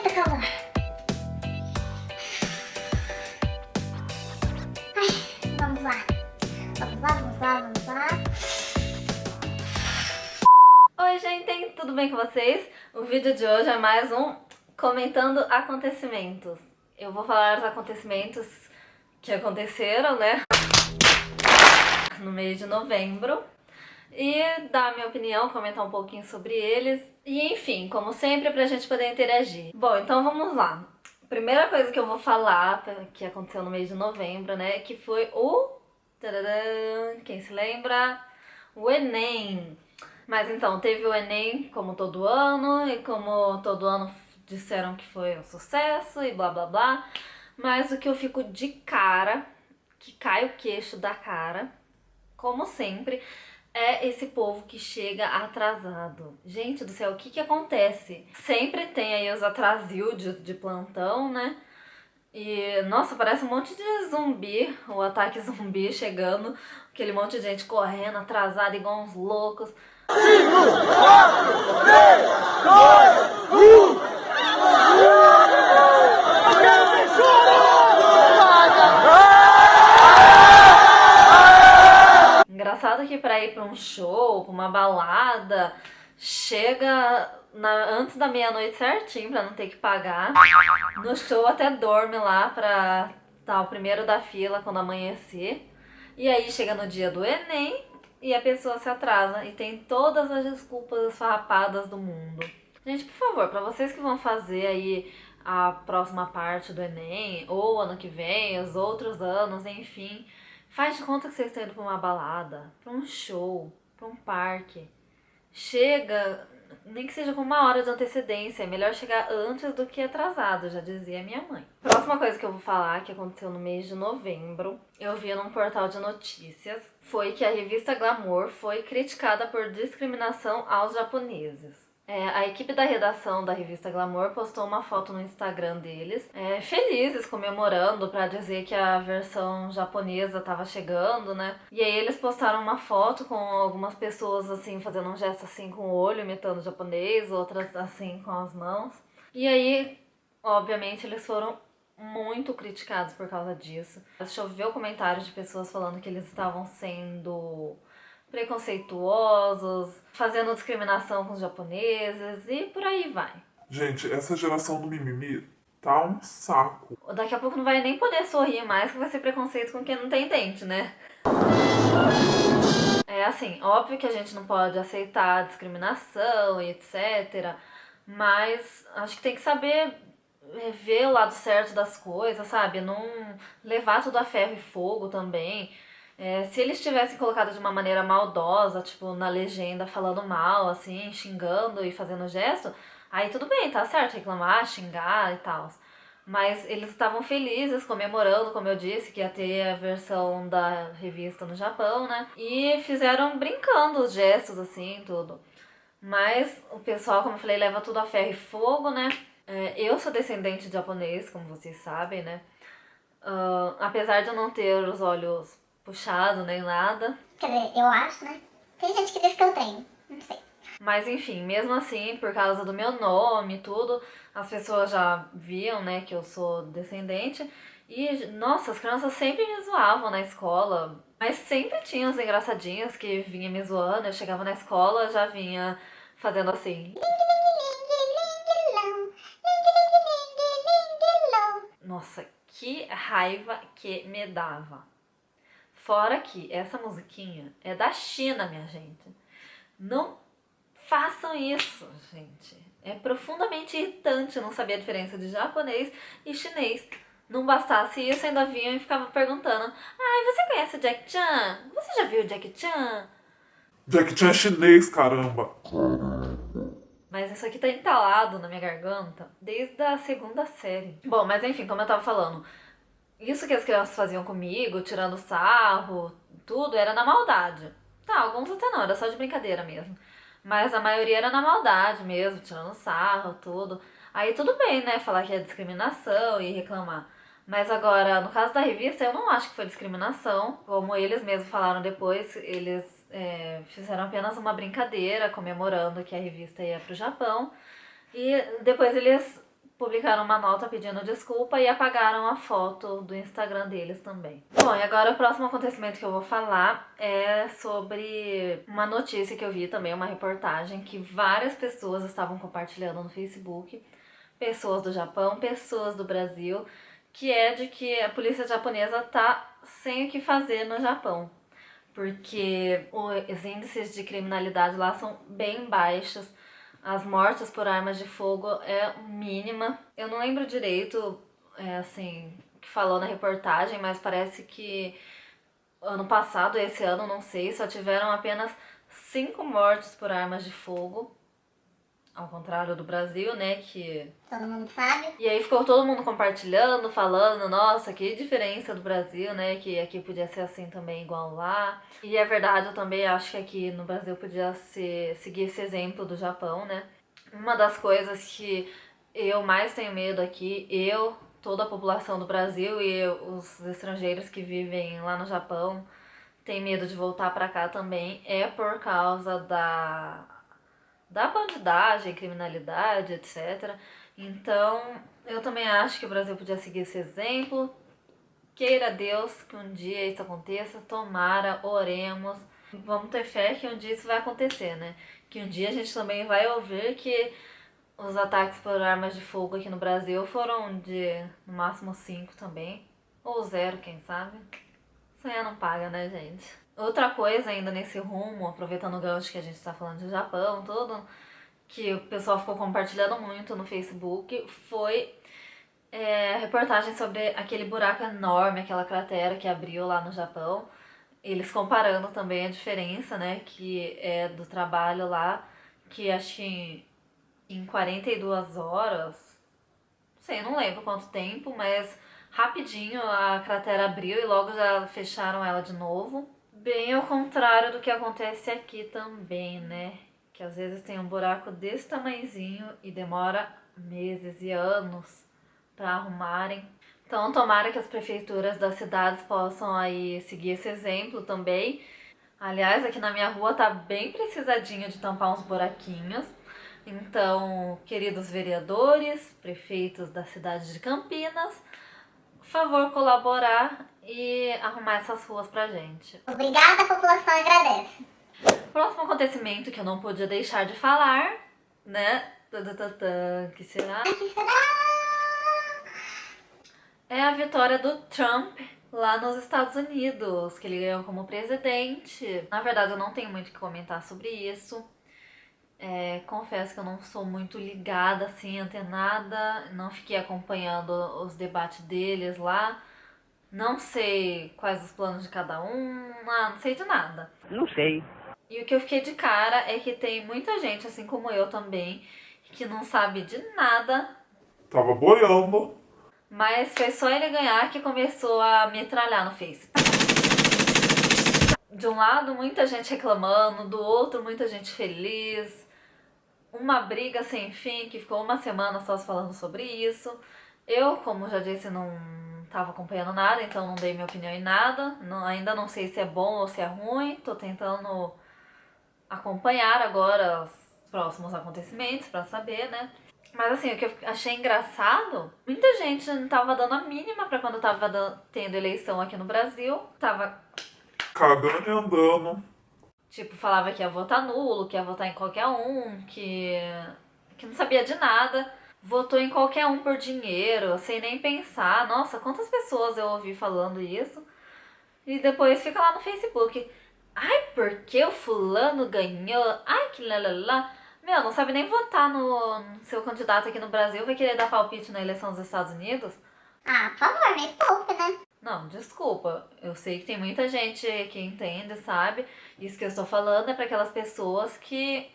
muito calor. Ai, vamos lá. Vamos lá. Oi, gente, tudo bem com vocês? O vídeo de hoje é mais um comentando acontecimentos. Eu vou falar os acontecimentos que aconteceram, né, no mês de novembro. E dar a minha opinião, comentar um pouquinho sobre eles. E enfim, como sempre, pra gente poder interagir. Bom, então vamos lá. Primeira coisa que eu vou falar, que aconteceu no mês de novembro, né, que foi o... Tadadã, quem se lembra? O Enem. Mas então, teve o Enem como todo ano, e como todo ano disseram que foi um sucesso e blá blá blá. Mas o que eu fico de cara, que cai o queixo da cara, como sempre, é esse povo que chega atrasado. Gente do céu, o que acontece? Sempre tem aí os atrasildes de plantão, né? E, nossa, parece um monte de zumbi, o ataque zumbi chegando, aquele monte de gente correndo, atrasada, igual uns loucos. 5, 4, 3, 2, 1. Engraçado que pra ir pra um show, pra uma balada, chega antes da meia-noite certinho, pra não ter que pagar. No show até dorme lá pra estar o primeiro da fila quando amanhecer. E aí chega no dia do Enem e a pessoa se atrasa e tem todas as desculpas esfarrapadas do mundo. Gente, por favor, pra vocês que vão fazer aí a próxima parte do Enem, ou ano que vem, os outros anos, enfim, faz de conta que vocês estão indo pra uma balada, pra um show, pra um parque. Chega, nem que seja com 1 hora de antecedência, é melhor chegar antes do que atrasado, já dizia minha mãe. Próxima coisa que eu vou falar, que aconteceu no mês de novembro, eu vi num portal de notícias, foi que a revista Glamour foi criticada por discriminação aos japoneses. A equipe da redação da revista Glamour postou uma foto no Instagram deles, felizes, comemorando, pra dizer que a versão japonesa tava chegando, né? E aí eles postaram uma foto com algumas pessoas, assim, fazendo um gesto assim com o olho, imitando japonês, outras assim com as mãos. E aí, obviamente, eles foram muito criticados por causa disso. Choveu comentários de pessoas falando que eles estavam sendo preconceituosos, fazendo discriminação com os japoneses e por aí vai. Gente, essa geração do mimimi tá um saco. Daqui a pouco não vai nem poder sorrir mais, que vai ser preconceito com quem não tem dente, né? É assim, óbvio que a gente não pode aceitar discriminação e etc, mas acho que tem que saber ver o lado certo das coisas, sabe? Não levar tudo a ferro e fogo também. Se eles tivessem colocado de uma maneira maldosa, tipo, na legenda, falando mal, assim, xingando e fazendo gesto, aí tudo bem, tá certo, reclamar, xingar e tal. Mas eles estavam felizes, comemorando, como eu disse, que ia ter a versão da revista no Japão, né? E fizeram brincando os gestos, assim, tudo. Mas o pessoal, como eu falei, leva tudo a ferro e fogo, né? Eu sou descendente de japonês, como vocês sabem, né? Apesar de eu não ter os olhos puxado nem nada. Quer dizer, eu acho, né? Tem gente que diz que eu tenho, não sei. Mas enfim, mesmo assim, por causa do meu nome e tudo, as pessoas já viam, né, que eu sou descendente. E, nossa, as crianças sempre me zoavam na escola. Mas sempre tinha os engraçadinhos que vinham me zoando. Eu chegava na escola, já vinha fazendo assim. Nossa, que raiva que me dava. Fora que essa musiquinha é da China, minha gente. Não façam isso, gente. É profundamente irritante não saber a diferença de japonês e chinês. Não bastasse isso, ainda vinham e ficavam perguntando: ai, você conhece o Jack Chan? Você já viu o Jack Chan? Jack Chan é chinês, caramba. Mas isso aqui tá entalado na minha garganta desde a 2ª série. Bom, mas enfim, como eu tava falando, isso que as crianças faziam comigo, tirando sarro, tudo, era na maldade. Tá, alguns até não, era só de brincadeira mesmo. Mas a maioria era na maldade mesmo, tirando sarro, tudo. Aí tudo bem, né, falar que é discriminação e reclamar. Mas agora, no caso da revista, eu não acho que foi discriminação. Como eles mesmos falaram depois, eles fizeram apenas uma brincadeira, comemorando que a revista ia pro Japão. E depois eles publicaram uma nota pedindo desculpa e apagaram a foto do Instagram deles também. Bom, e agora o próximo acontecimento que eu vou falar é sobre uma notícia que eu vi também, uma reportagem que várias pessoas estavam compartilhando no Facebook, pessoas do Japão, pessoas do Brasil, que é de que a polícia japonesa tá sem o que fazer no Japão, porque os índices de criminalidade lá são bem baixos. As mortes por armas de fogo é mínima. Eu não lembro direito, assim, o que falou na reportagem, mas parece que ano passado, esse ano, não sei, só tiveram apenas 5 mortes por armas de fogo. Ao contrário do Brasil, né, que... Todo mundo sabe. E aí ficou todo mundo compartilhando, falando, nossa, que diferença do Brasil, né, que aqui podia ser assim também, igual lá. E é verdade, eu também acho que aqui no Brasil podia seguir esse exemplo do Japão, né. Uma das coisas que eu mais tenho medo aqui, toda a população do Brasil e os estrangeiros que vivem lá no Japão tem medo de voltar pra cá também, é por causa da bandidagem, criminalidade, etc. Então, eu também acho que o Brasil podia seguir esse exemplo. Queira Deus que um dia isso aconteça, tomara, oremos. Vamos ter fé que um dia isso vai acontecer, né? Que um dia a gente também vai ouvir que os ataques por armas de fogo aqui no Brasil foram de, no máximo, 5 também. Ou 0, quem sabe. Sonhar não paga, né, gente? Outra coisa ainda nesse rumo, aproveitando o gancho que a gente tá falando de Japão, tudo, que o pessoal ficou compartilhando muito no Facebook, foi a reportagem sobre aquele buraco enorme, aquela cratera que abriu lá no Japão. Eles comparando também a diferença, né, que é do trabalho lá, que acho que em 42 horas, não sei, não lembro quanto tempo, mas rapidinho a cratera abriu e logo já fecharam ela de novo. Bem ao contrário do que acontece aqui também, né? Que às vezes tem um buraco desse tamanhozinho e demora meses e anos para arrumarem. Então tomara que as prefeituras das cidades possam aí seguir esse exemplo também. Aliás, aqui na minha rua tá bem precisadinho de tampar uns buraquinhos. Então, queridos vereadores, prefeitos da cidade de Campinas, favor colaborar e arrumar essas ruas pra gente. Obrigada, a população agradece. Próximo acontecimento que eu não podia deixar de falar, né? Que será? Aqui será. É a vitória do Trump lá nos Estados Unidos, que ele ganhou como presidente. Na verdade, eu não tenho muito o que comentar sobre isso. Confesso que eu não sou muito ligada, assim, antenada. Não fiquei acompanhando os debates deles lá. Não sei quais os planos de cada um. Não sei de nada. Não sei. E o que eu fiquei de cara é que tem muita gente, assim como eu também, que não sabe de nada. Tava boiando. Mas foi só ele ganhar que começou a metralhar no Face. De um lado, muita gente reclamando, do outro, muita gente feliz. Uma briga sem fim, que ficou uma semana só falando sobre isso. Eu, como já disse, não estava acompanhando nada, então não dei minha opinião em nada. Ainda não sei se é bom ou se é ruim. Tô tentando acompanhar agora os próximos acontecimentos pra saber, né? Mas assim, o que eu achei engraçado, muita gente não tava dando a mínima pra quando tava tendo eleição aqui no Brasil. Tava Cagando e andando. tipo, falava que ia votar nulo, que ia votar em qualquer um, que não sabia de nada. Votou em qualquer um por dinheiro, sem nem pensar. Nossa, quantas pessoas eu ouvi falando isso. E depois fica lá no Facebook. Ai, porque o fulano ganhou? Ai, que lalala. Meu, não sabe nem votar no seu candidato aqui no Brasil. Vai querer dar palpite na eleição dos Estados Unidos? Ah, por favor, me poupe, né? Não, desculpa. Eu sei que tem muita gente que entende, sabe? Isso que eu estou falando é para aquelas pessoas que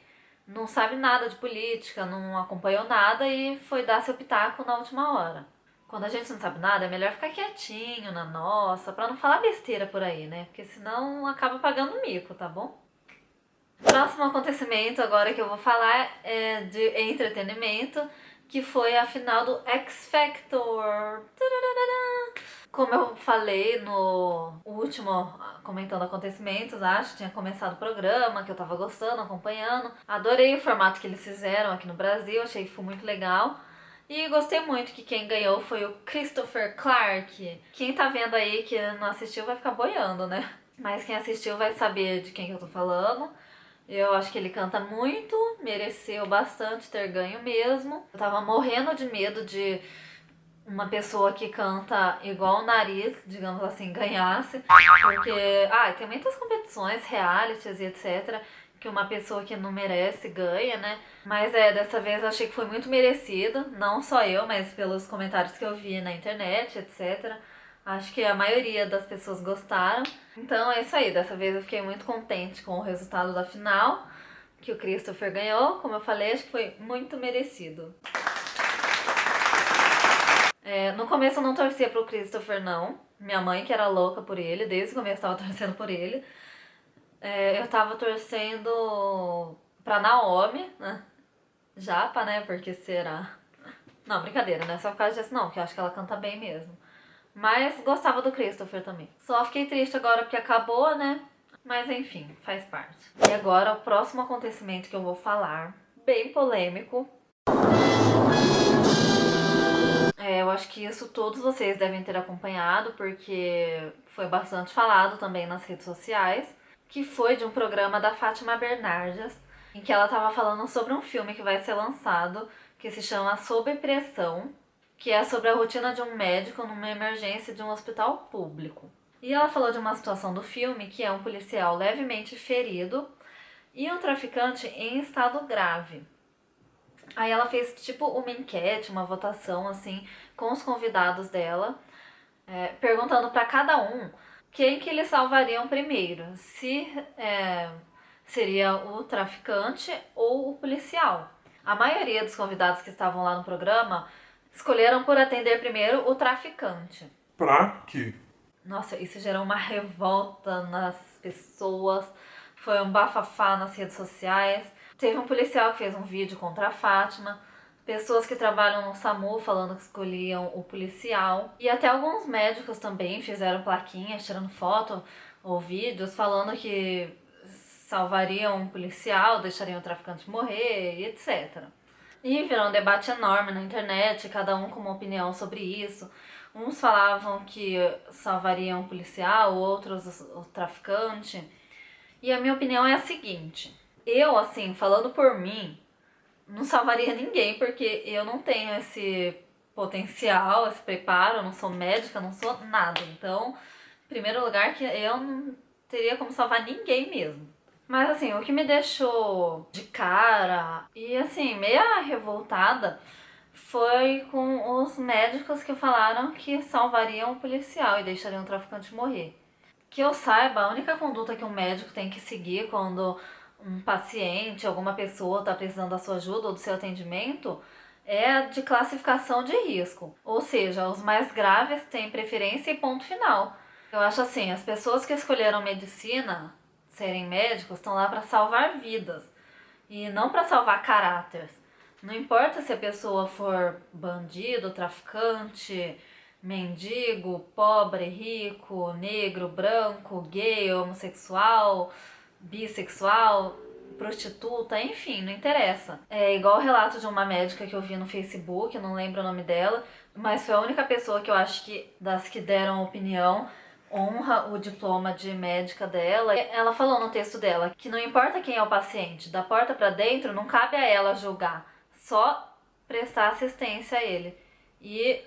não sabem nada de política, não acompanhou nada e foi dar seu pitaco na última hora. Quando a gente não sabe nada, é melhor ficar quietinho na nossa, pra não falar besteira por aí, né? Porque senão acaba pagando mico, tá bom? Próximo acontecimento agora que eu vou falar é de entretenimento, que foi a final do X Factor. Como eu falei no último comentando acontecimentos, acho que tinha começado o programa, que eu tava gostando, acompanhando. Adorei o formato que eles fizeram aqui no Brasil, achei que foi muito legal. E gostei muito que quem ganhou foi o Christopher Clark. Quem tá vendo aí que não assistiu vai ficar boiando, né? Mas quem assistiu vai saber de quem que eu tô falando. Eu acho que ele canta muito, mereceu bastante ter ganho mesmo. Eu tava morrendo de medo de uma pessoa que canta igual o Nariz, digamos assim, ganhasse. Porque, tem muitas competições, realities e etc., que uma pessoa que não merece ganha, né? Mas dessa vez eu achei que foi muito merecido. Não só eu, mas pelos comentários que eu vi na internet, etc. Acho que a maioria das pessoas gostaram. Então é isso aí, dessa vez eu fiquei muito contente com o resultado da final, que o Christopher ganhou. Como eu falei, acho que foi muito merecido. No começo eu não torcia pro Christopher, não. Minha mãe que era louca por ele, desde o começo eu tava torcendo por ele. Eu tava torcendo pra Naomi, né? Japa, né? Porque será? Não, brincadeira, não é só por causa disso não, que eu acho que ela canta bem mesmo. Mas gostava do Christopher também. Só fiquei triste agora porque acabou, né? Mas enfim, faz parte. E agora o próximo acontecimento que eu vou falar, bem polêmico. Eu acho que isso todos vocês devem ter acompanhado, porque foi bastante falado também nas redes sociais, que foi de um programa da Fátima Bernardes, em que ela estava falando sobre um filme que vai ser lançado, que se chama Sob Pressão, que é sobre a rotina de um médico numa emergência de um hospital público. E ela falou de uma situação do filme, que é um policial levemente ferido e um traficante em estado grave. Aí ela fez tipo uma enquete, uma votação assim, com os convidados dela, perguntando para cada um quem que eles salvariam primeiro, se seria o traficante ou o policial. A maioria dos convidados que estavam lá no programa escolheram por atender primeiro o traficante. Pra quê? Nossa, isso gerou uma revolta nas pessoas, foi um bafafá nas redes sociais. Teve um policial que fez um vídeo contra a Fátima, pessoas que trabalham no SAMU falando que escolhiam o policial. E até alguns médicos também fizeram plaquinhas, tirando foto ou vídeos, falando que salvariam um policial, deixariam o traficante morrer e etc. E virou um debate enorme na internet, cada um com uma opinião sobre isso. Uns falavam que salvariam um policial, outros o traficante. E a minha opinião é a seguinte: eu, assim, falando por mim, não salvaria ninguém, porque eu não tenho esse potencial, esse preparo, eu não sou médica, não sou nada. Então, em primeiro lugar, que eu não teria como salvar ninguém mesmo. Mas assim, o que me deixou de cara e assim, meia revoltada foi com os médicos que falaram que salvariam o policial e deixariam o traficante morrer. Que eu saiba, a única conduta que um médico tem que seguir quando um paciente, alguma pessoa está precisando da sua ajuda ou do seu atendimento é a de classificação de risco. Ou seja, os mais graves têm preferência e ponto final. Eu acho assim, as pessoas que escolheram medicina, serem médicos, estão lá para salvar vidas e não para salvar caráteres. Não importa se a pessoa for bandido, traficante, mendigo, pobre, rico, negro, branco, gay, homossexual, bissexual, prostituta, enfim, não interessa. É igual o relato de uma médica que eu vi no Facebook, não lembro o nome dela, mas foi a única pessoa que eu acho que das que deram opinião honra o diploma de médica dela. Ela falou no texto dela que não importa quem é o paciente, da porta para dentro não cabe a ela julgar, só prestar assistência a ele. E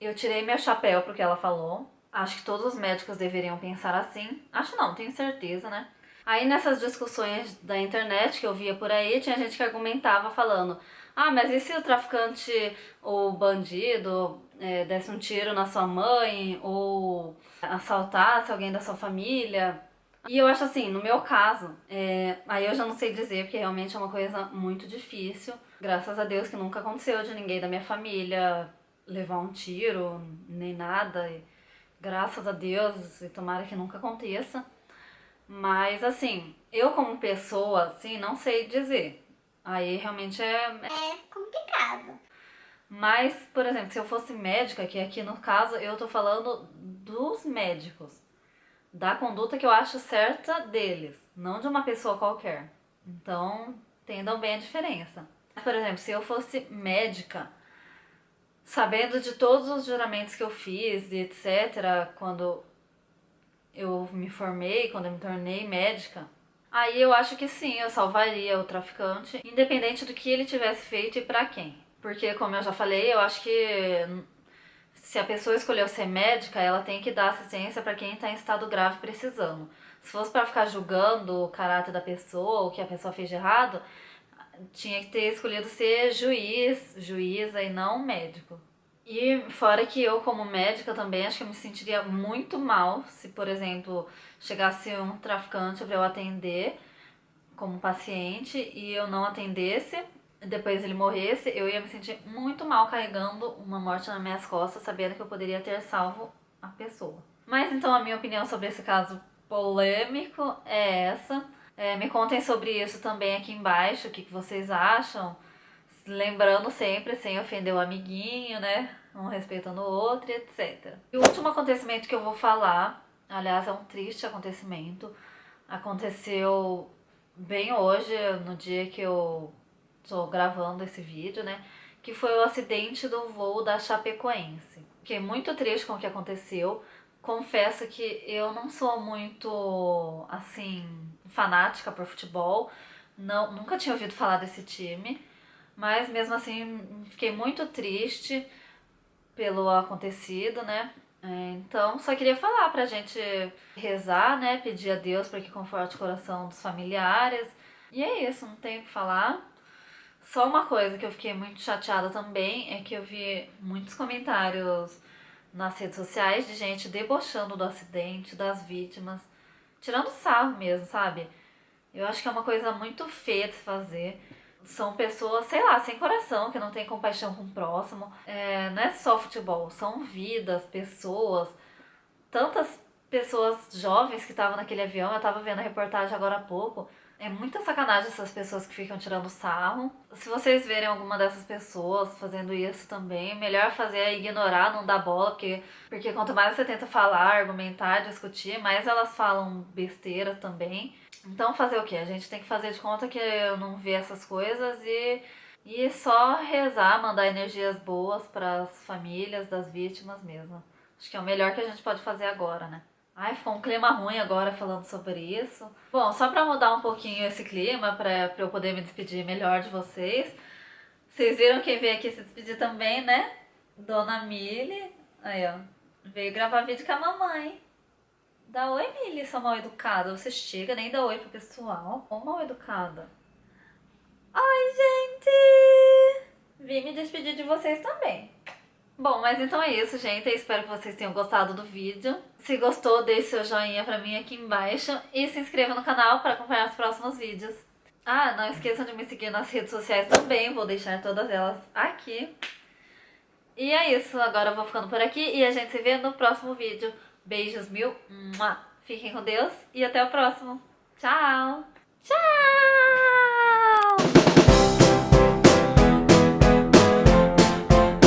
eu tirei meu chapéu pro que ela falou. Acho que todos os médicos deveriam pensar assim. Acho não, tenho certeza, né? Aí nessas discussões da internet que eu via por aí, tinha gente que argumentava falando: mas e se o traficante ou bandido desse um tiro na sua mãe ou assaltasse alguém da sua família? E eu acho assim, no meu caso, aí eu já não sei dizer, porque realmente é uma coisa muito difícil. Graças a Deus que nunca aconteceu de ninguém da minha família levar um tiro, nem nada. E graças a Deus, e tomara que nunca aconteça. Mas assim, eu como pessoa, assim, não sei dizer. Aí realmente É complicado. Mas, por exemplo, se eu fosse médica, que aqui no caso eu tô falando dos médicos, da conduta que eu acho certa deles, não de uma pessoa qualquer. Então, entendam bem a diferença. Por exemplo, se eu fosse médica, sabendo de todos os juramentos que eu fiz e etc., quando eu me formei, quando eu me tornei médica, aí eu acho que sim, eu salvaria o traficante, independente do que ele tivesse feito e pra quem. Porque, como eu já falei, eu acho que se a pessoa escolheu ser médica, ela tem que dar assistência pra quem tá em estado grave precisando. Se fosse pra ficar julgando o caráter da pessoa, o que a pessoa fez de errado, tinha que ter escolhido ser juíza e não médico. E fora que eu, como médica, também acho que eu me sentiria muito mal se, por exemplo, chegasse um traficante para eu atender como paciente e eu não atendesse, depois ele morresse, eu ia me sentir muito mal carregando uma morte nas minhas costas, sabendo que eu poderia ter salvo a pessoa. Mas então a minha opinião sobre esse caso polêmico é essa. Me contem sobre isso também aqui embaixo, o que vocês acham. Lembrando sempre, sem ofender o amiguinho, né? Um respeitando o outro, etc. E o último acontecimento que eu vou falar, aliás, é um triste acontecimento. Aconteceu bem hoje, no dia que eu tô gravando esse vídeo, né? Que foi o acidente do voo da Chapecoense. Fiquei muito triste com o que aconteceu. Confesso que eu não sou muito, assim, fanática por futebol. Não, nunca tinha ouvido falar desse time. Mas mesmo assim, fiquei muito triste pelo acontecido, né? Então, só queria falar pra gente rezar, né? Pedir a Deus para que conforte o coração dos familiares. E é isso, não tenho o que falar. Só uma coisa que eu fiquei muito chateada também é que eu vi muitos comentários nas redes sociais de gente debochando do acidente, das vítimas, tirando sarro mesmo, sabe? Eu acho que é uma coisa muito feia de se fazer. São pessoas, sei lá, sem coração, que não tem compaixão com o próximo. Não é só futebol, são vidas, pessoas. Tantas pessoas jovens que estavam naquele avião, eu tava vendo a reportagem agora há pouco. É muita sacanagem essas pessoas que ficam tirando sarro. Se vocês verem alguma dessas pessoas fazendo isso também, melhor fazer é ignorar, não dar bola, porque quanto mais você tenta falar, argumentar, discutir, mais elas falam besteiras também. Então fazer o quê? A gente tem que fazer de conta que eu não vi essas coisas e só rezar, mandar energias boas para as famílias das vítimas mesmo. Acho que é o melhor que a gente pode fazer agora, né? Ai, ficou um clima ruim agora falando sobre isso. Bom, só pra mudar um pouquinho esse clima, pra eu poder me despedir melhor de vocês. Vocês viram quem veio aqui se despedir também, né? Dona Mili. Aí, ó. Veio gravar vídeo com a mamãe. Dá oi, Mili, sua mal educada. Você chega, nem dá oi pro pessoal. Ô, mal educada. Oi, gente! Vim me despedir de vocês também. Bom, mas então é isso, gente. Eu espero que vocês tenham gostado do vídeo. Se gostou, deixe seu joinha pra mim aqui embaixo. E se inscreva no canal para acompanhar os próximos vídeos. Ah, não esqueçam de me seguir nas redes sociais também. Vou deixar todas elas aqui. E é isso. Agora eu vou ficando por aqui e a gente se vê no próximo vídeo. Beijos mil. Fiquem com Deus e até o próximo. Tchau! Tchau!